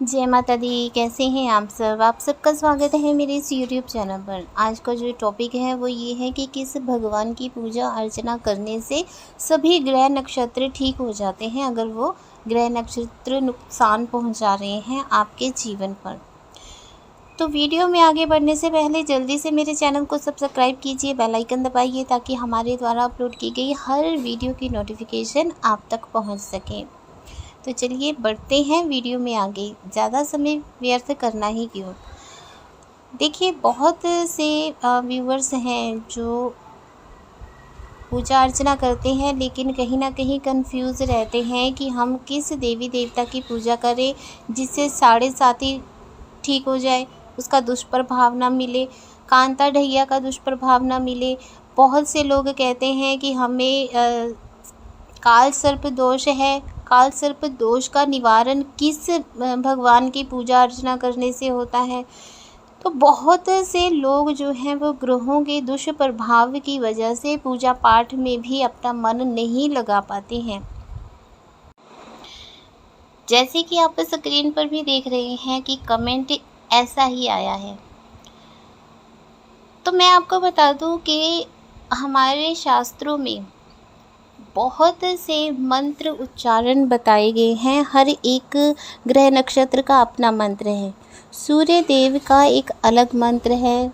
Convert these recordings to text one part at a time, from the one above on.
जय माता दी। कैसे हैं आप सब? आप सबका स्वागत है मेरे इस यूट्यूब चैनल पर। आज का जो टॉपिक है वो ये है कि किस भगवान की पूजा अर्चना करने से सभी ग्रह नक्षत्र ठीक हो जाते हैं अगर वो ग्रह नक्षत्र नुकसान पहुंचा रहे हैं आपके जीवन पर। तो वीडियो में आगे बढ़ने से पहले जल्दी से मेरे चैनल को सब्सक्राइब कीजिए, बेल आइकन दबाइए ताकि हमारे द्वारा अपलोड की गई हर वीडियो की नोटिफिकेशन आप तक पहुँच सके। तो चलिए बढ़ते हैं वीडियो में आगे, ज़्यादा समय व्यर्थ करना ही क्यों। देखिए, बहुत से व्यूवर्स हैं जो पूजा अर्चना करते हैं लेकिन कहीं ना कहीं कंफ्यूज रहते हैं कि हम किस देवी देवता की पूजा करें जिससे साढ़े साथी ठीक हो जाए, उसका दुष्प्रभाव ना मिले, कांता ढैया का दुष्प्रभाव ना मिले। बहुत से लोग कहते हैं कि हमें काल सर्प दोष है, काल सर्प दोष का निवारण किस भगवान की पूजा अर्चना करने से होता है। तो बहुत से लोग जो हैं वो ग्रहों के दुष्प्रभाव की वजह से पूजा पाठ में भी अपना मन नहीं लगा पाते हैं। जैसे कि आप स्क्रीन पर भी देख रहे हैं कि कमेंट ऐसा ही आया है। तो मैं आपको बता दूं कि हमारे शास्त्रों में बहुत से मंत्र उच्चारण बताए गए हैं। हर एक ग्रह नक्षत्र का अपना मंत्र है। सूर्य देव का एक अलग मंत्र है,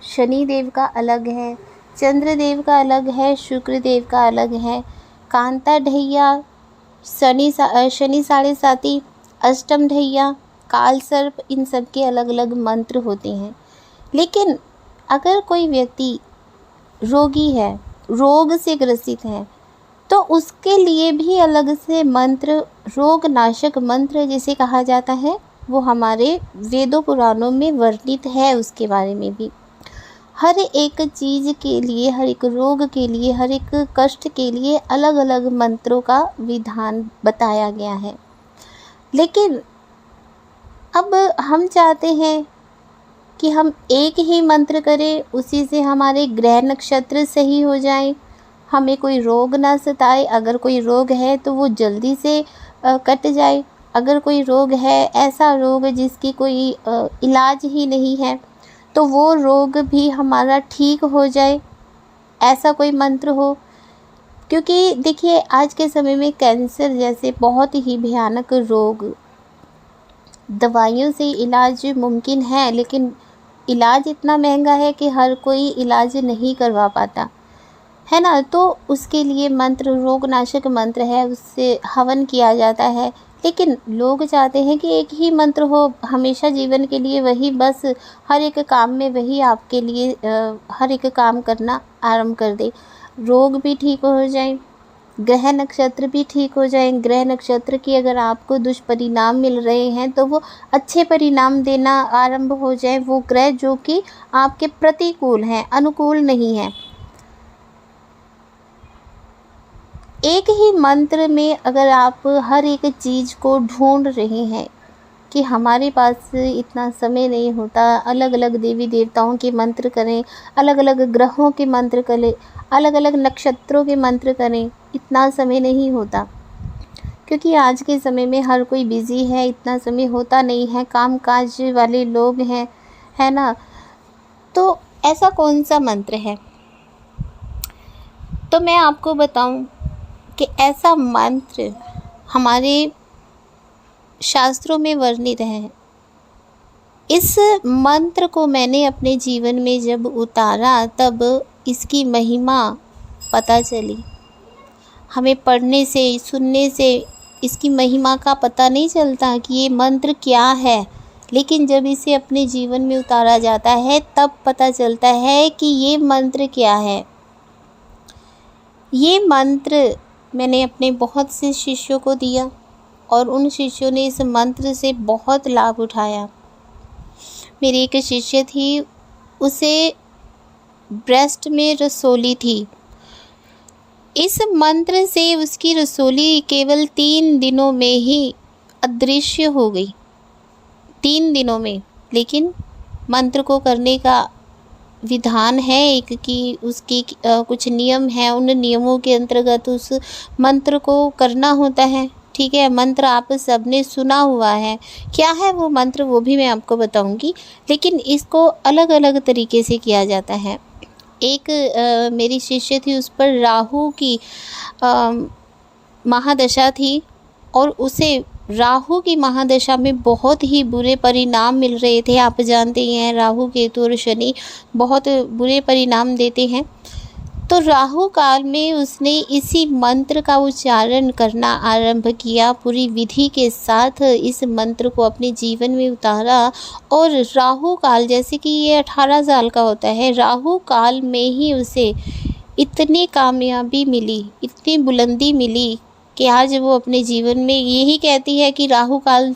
शनि देव का अलग है, चंद्र देव का अलग है, शुक्र देव का अलग है, कांता ढैया, शनि साढ़े साती, अष्टम ढैया, काल सर्प, इन सब के अलग अलग मंत्र होते हैं। लेकिन अगर कोई व्यक्ति रोगी है, रोग से ग्रसित है, तो उसके लिए भी अलग से मंत्र, रोग नाशक मंत्र जिसे कहा जाता है, वो हमारे वेदों पुराणों में वर्णित है। उसके बारे में भी हर एक चीज़ के लिए, हर एक रोग के लिए, हर एक कष्ट के लिए अलग अलग मंत्रों का विधान बताया गया है। लेकिन अब हम चाहते हैं कि हम एक ही मंत्र करें, उसी से हमारे ग्रह नक्षत्र सही हो जाएं, हमें कोई रोग ना सताए। अगर कोई रोग है तो वो जल्दी से कट जाए। अगर कोई रोग है, ऐसा रोग जिसकी कोई इलाज ही नहीं है, तो वो रोग भी हमारा ठीक हो जाए, ऐसा कोई मंत्र हो। क्योंकि देखिए, आज के समय में कैंसर जैसे बहुत ही भयानक रोग, दवाइयों से इलाज मुमकिन है, लेकिन इलाज इतना महंगा है कि हर कोई इलाज नहीं करवा पाता है ना। तो उसके लिए मंत्र, रोगनाशक मंत्र है, उससे हवन किया जाता है। लेकिन लोग चाहते हैं कि एक ही मंत्र हो हमेशा जीवन के लिए, वही बस हर एक काम में वही आपके लिए हर एक काम करना आरंभ कर दे। रोग भी ठीक हो जाए, ग्रह नक्षत्र भी ठीक हो जाए। ग्रह नक्षत्र की अगर आपको दुष्परिणाम मिल रहे हैं तो वो अच्छे परिणाम देना आरंभ हो जाए। वो ग्रह जो कि आपके प्रतिकूल हैं, अनुकूल नहीं हैं। एक ही मंत्र में अगर आप हर एक चीज़ को ढूंढ रहे हैं कि हमारे पास इतना समय नहीं होता, अलग अलग देवी देवताओं के मंत्र करें, अलग अलग ग्रहों के मंत्र करें, अलग अलग नक्षत्रों के मंत्र करें, इतना समय नहीं होता। क्योंकि आज के समय में हर कोई बिज़ी है, इतना समय होता नहीं है, काम काज वाले लोग हैं, है ना। तो ऐसा कौन सा मंत्र है? तो मैं आपको बताऊं कि ऐसा मंत्र हमारे शास्त्रों में वर्णित है। इस मंत्र को मैंने अपने जीवन में जब उतारा तब इसकी महिमा पता चली। हमें पढ़ने से, सुनने से इसकी महिमा का पता नहीं चलता कि ये मंत्र क्या है, लेकिन जब इसे अपने जीवन में उतारा जाता है तब पता चलता है कि ये मंत्र क्या है। ये मंत्र मैंने अपने बहुत से शिष्यों को दिया और उन शिष्यों ने इस मंत्र से बहुत लाभ उठाया। मेरी एक शिष्य थी, उसे ब्रेस्ट में रसोली थी। इस मंत्र से उसकी रसोली केवल 3 दिनों में ही अदृश्य हो गई, 3 दिनों में। लेकिन मंत्र को करने का विधान है एक कि उसकी कुछ नियम है, उन नियमों के अंतर्गत उस मंत्र को करना होता है। ठीक है, मंत्र आप सबने सुना हुआ है। क्या है वो मंत्र वो भी मैं आपको बताऊंगी, लेकिन इसको अलग अलग तरीके से किया जाता है। एक मेरी शिष्य थी, उस पर राहु की अ, महादशा थी और उसे राहु की महादशा में बहुत ही बुरे परिणाम मिल रहे थे। आप जानते ही हैं राहु केतु और शनि बहुत बुरे परिणाम देते हैं। तो राहु काल में उसने इसी मंत्र का उच्चारण करना आरंभ किया, पूरी विधि के साथ इस मंत्र को अपने जीवन में उतारा। और राहु काल, जैसे कि ये 18 साल का होता है, राहु काल में ही उसे इतनी कामयाबी मिली, इतनी बुलंदी मिली कि आज वो अपने जीवन में यही कहती है कि राहु काल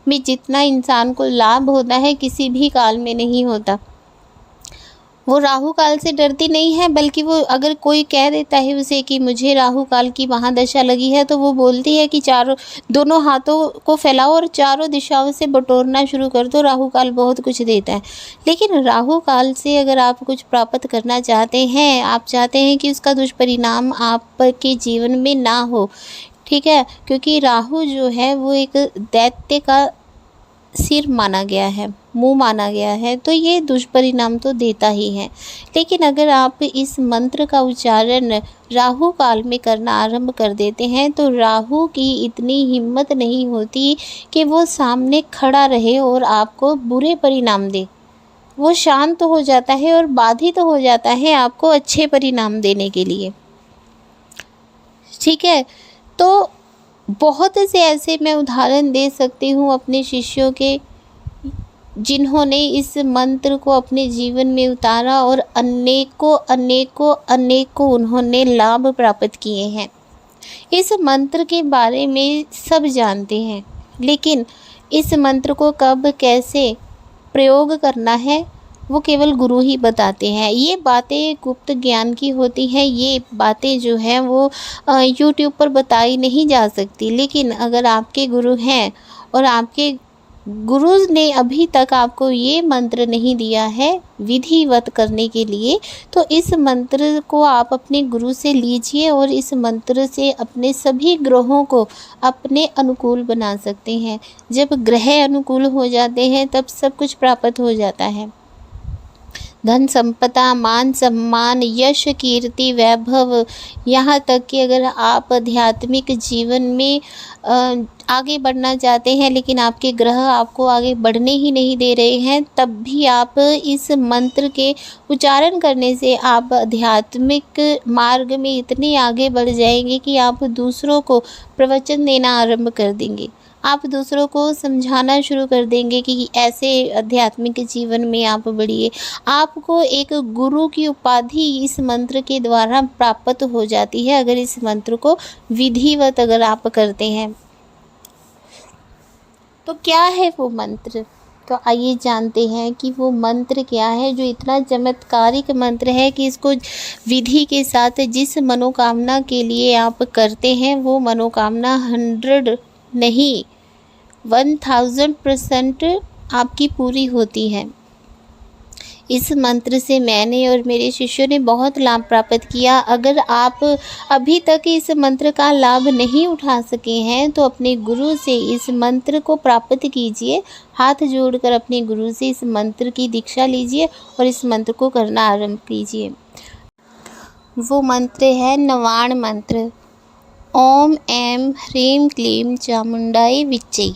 में जितना इंसान को लाभ होता है किसी भी काल में नहीं होता। वो राहु काल से डरती नहीं है, बल्कि वो अगर कोई कह देता है उसे कि मुझे राहु काल की महादशा लगी है, तो वो बोलती है कि दोनों हाथों को फैलाओ और चारों दिशाओं से बटोरना शुरू कर दो। राहु काल बहुत कुछ देता है। लेकिन राहु काल से अगर आप कुछ प्राप्त करना चाहते हैं, आप चाहते हैं कि उसका दुष्परिणाम आपके जीवन में ना हो, ठीक है, क्योंकि राहु जो है वो एक दैत्य का सिर माना गया है, मुंह माना गया है, तो ये दुष्परिणाम तो देता ही है। लेकिन अगर आप इस मंत्र का उच्चारण राहु काल में करना आरंभ कर देते हैं तो राहु की इतनी हिम्मत नहीं होती कि वो सामने खड़ा रहे और आपको बुरे परिणाम दे। वो शांत हो जाता है और बाधित हो जाता है आपको अच्छे परिणाम देने के लिए, ठीक है। तो बहुत से ऐसे मैं उदाहरण दे सकती हूँ अपने शिष्यों के, जिन्होंने इस मंत्र को अपने जीवन में उतारा और अनेकों अनेकों अनेकों उन्होंने लाभ प्राप्त किए हैं। इस मंत्र के बारे में सब जानते हैं, लेकिन इस मंत्र को कब कैसे प्रयोग करना है वो केवल गुरु ही बताते हैं। ये बातें गुप्त ज्ञान की होती हैं, ये बातें जो हैं वो यूट्यूब पर बताई नहीं जा सकती। लेकिन अगर आपके गुरु हैं और आपके गुरु ने अभी तक आपको ये मंत्र नहीं दिया है विधिवत करने के लिए, तो इस मंत्र को आप अपने गुरु से लीजिए और इस मंत्र से अपने सभी ग्रहों को अपने अनुकूल बना सकते हैं। जब ग्रह अनुकूल हो जाते हैं तब सब कुछ प्राप्त हो जाता है। धन संपदा, मान सम्मान, यश, कीर्ति, वैभव, यहाँ तक कि अगर आप आध्यात्मिक जीवन में आगे बढ़ना चाहते हैं लेकिन आपके ग्रह आपको आगे बढ़ने ही नहीं दे रहे हैं, तब भी आप इस मंत्र के उच्चारण करने से आप आध्यात्मिक मार्ग में इतने आगे बढ़ जाएंगे कि आप दूसरों को प्रवचन देना आरंभ कर देंगे। आप दूसरों को समझाना शुरू कर देंगे कि ऐसे आध्यात्मिक जीवन में आप बढ़िए। आपको एक गुरु की उपाधि इस मंत्र के द्वारा प्राप्त हो जाती है अगर इस मंत्र को विधिवत अगर आप करते हैं। तो क्या है वो मंत्र? तो आइए जानते हैं कि वो मंत्र क्या है जो इतना चमत्कारिक मंत्र है कि इसको विधि के साथ जिस मनोकामना के लिए आप करते हैं वो मनोकामना 100 नहीं 1000% आपकी पूरी होती है। इस मंत्र से मैंने और मेरे शिष्यों ने बहुत लाभ प्राप्त किया। अगर आप अभी तक इस मंत्र का लाभ नहीं उठा सके हैं तो अपने गुरु से इस मंत्र को प्राप्त कीजिए। हाथ जोड़कर अपने गुरु से इस मंत्र की दीक्षा लीजिए और इस मंत्र को करना आरंभ कीजिए। वो मंत्र है नवाण मंत्र, ओम ऐं ह्रीं क्लीं चामुंडाय विच्चे।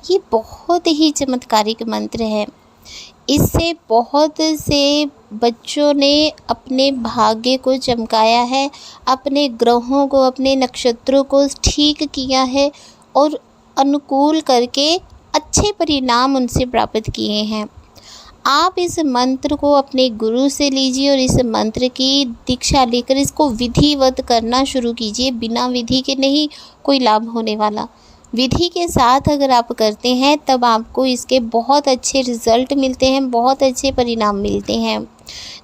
ये बहुत ही चमत्कारिक मंत्र है। इससे बहुत से बच्चों ने अपने भाग्य को चमकाया है, अपने ग्रहों को, अपने नक्षत्रों को ठीक किया है और अनुकूल करके अच्छे परिणाम उनसे प्राप्त किए हैं। आप इस मंत्र को अपने गुरु से लीजिए और इस मंत्र की दीक्षा लेकर इसको विधिवत करना शुरू कीजिए। बिना विधि के नहीं कोई लाभ होने वाला। विधि के साथ अगर आप करते हैं तब आपको इसके बहुत अच्छे रिजल्ट मिलते हैं, बहुत अच्छे परिणाम मिलते हैं।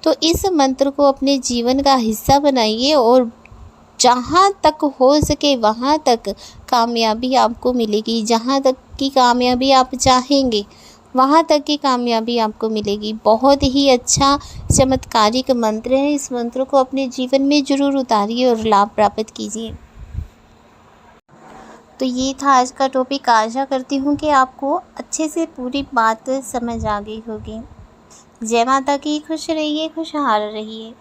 तो इस मंत्र को अपने जीवन का हिस्सा बनाइए और जहाँ तक हो सके वहाँ तक कामयाबी आपको मिलेगी। जहाँ तक की कामयाबी आप चाहेंगे वहाँ तक की कामयाबी आपको मिलेगी। बहुत ही अच्छा चमत्कारिक मंत्र है। इस मंत्र को अपने जीवन में ज़रूर उतारिए और लाभ प्राप्त कीजिए। तो ये था आज का टॉपिक। आशा करती हूँ कि आपको अच्छे से पूरी बात समझ आ गई होगी। जय माता की। खुश रहिए, खुशहाल रहिए।